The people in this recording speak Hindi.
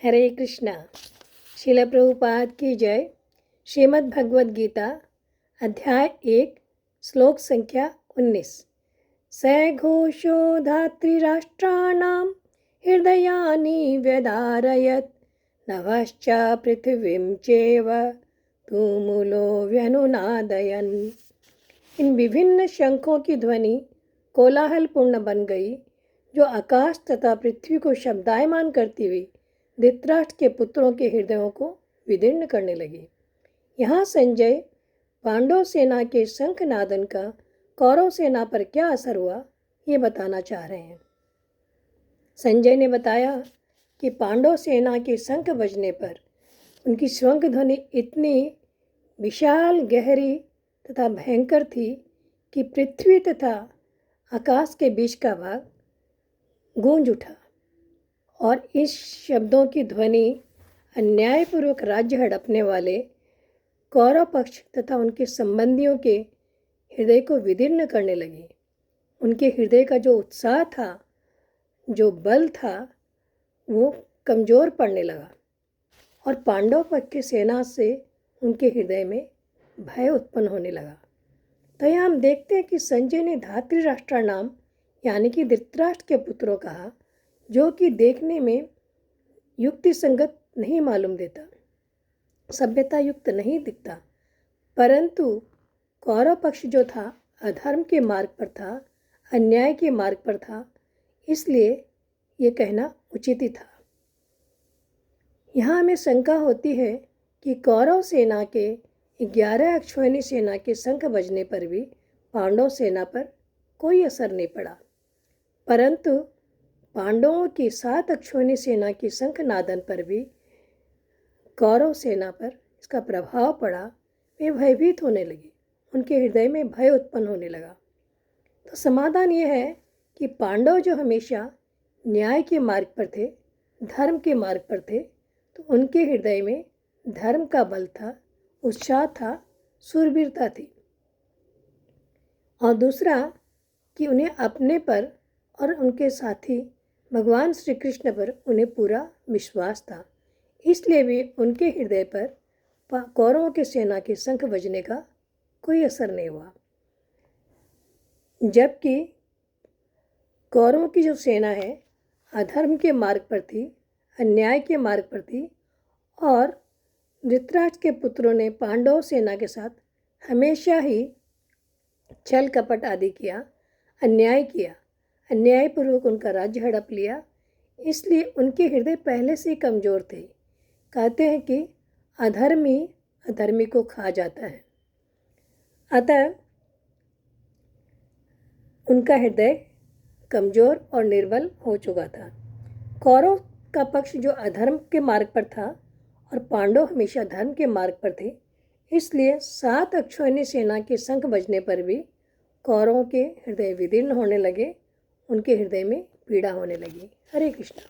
हरे कृष्णा। श्रील प्रभुपाद की जय। श्रीमद् भगवद गीता अध्याय 1 श्लोक संख्या 19। स घोषो धातृराष्ट्राणां हृदयानि व्यधारयत् नभश्च पृथिवीं चैव तूमुलो व्यनुनादयन्। इन विभिन्न शंखों की ध्वनि कोलाहलपूर्ण बन गई, जो आकाश तथा पृथ्वी को शब्दायमान करती हुई धृतराष्ट्र के पुत्रों के हृदयों को विदीर्ण करने लगी। यहाँ संजय पांडव सेना के शंखनादन का कौरव सेना पर क्या असर हुआ, ये बताना चाह रहे हैं। संजय ने बताया कि पांडव सेना के शंख बजने पर उनकी शंख ध्वनि इतनी विशाल, गहरी तथा भयंकर थी कि पृथ्वी तथा आकाश के बीच का भाग गूंज उठा, और इस शब्दों की ध्वनि अन्यायपूर्वक राज्य हड़पने वाले कौरव पक्ष तथा उनके संबंधियों के हृदय को विदीर्ण करने लगी। उनके हृदय का जो उत्साह था, जो बल था, वो कमज़ोर पड़ने लगा, और पांडव पक्ष की सेना से उनके हृदय में भय उत्पन्न होने लगा। तो यहाँ हम देखते हैं कि संजय ने धातृराष्ट्र नाम यानी कि धृतराष्ट्र के पुत्रों कहा, जो कि देखने में युक्ति संगत नहीं मालूम देता, सभ्यता युक्त नहीं दिखता, परंतु कौरव पक्ष जो था अधर्म के मार्ग पर था, अन्याय के मार्ग पर था, इसलिए ये कहना उचित ही था। यहाँ हमें शंका होती है कि कौरव सेना के 11 अक्षौहिणी सेना के शंख बजने पर भी पांडव सेना पर कोई असर नहीं पड़ा, परंतु पांडवों की 7 अक्षौहिणी सेना की शंखनादन पर भी कौरव सेना पर इसका प्रभाव पड़ा। वे भयभीत होने लगे, उनके हृदय में भय उत्पन्न होने लगा। तो समाधान ये है कि पांडव जो हमेशा न्याय के मार्ग पर थे, धर्म के मार्ग पर थे, तो उनके हृदय में धर्म का बल था, उत्साह था, शूरवीरता थी। और दूसरा कि उन्हें अपने पर और उनके साथी भगवान श्री कृष्ण पर उन्हें पूरा विश्वास था, इसलिए भी उनके हृदय पर कौरवों की सेना के शंख बजने का कोई असर नहीं हुआ। जबकि कौरवों की जो सेना है अधर्म के मार्ग पर थी, अन्याय के मार्ग पर थी, और धृतराष्ट्र के पुत्रों ने पांडव सेना के साथ हमेशा ही छल कपट आदि किया, अन्याय किया, अन्यायपूर्वक उनका राज्य हड़प लिया, इसलिए उनके हृदय पहले से ही कमज़ोर थे। कहते हैं कि अधर्मी अधर्मी को खा जाता है, अतः उनका हृदय कमज़ोर और निर्बल हो चुका था। कौरव का पक्ष जो अधर्म के मार्ग पर था और पांडव हमेशा धर्म के मार्ग पर थे, इसलिए 7 अक्षौहिणी सेना के शंख बजने पर भी कौरवों के हृदय विदीर्ण होने लगे, उनके हृदय में पीड़ा होने लगी। हरे कृष्णा।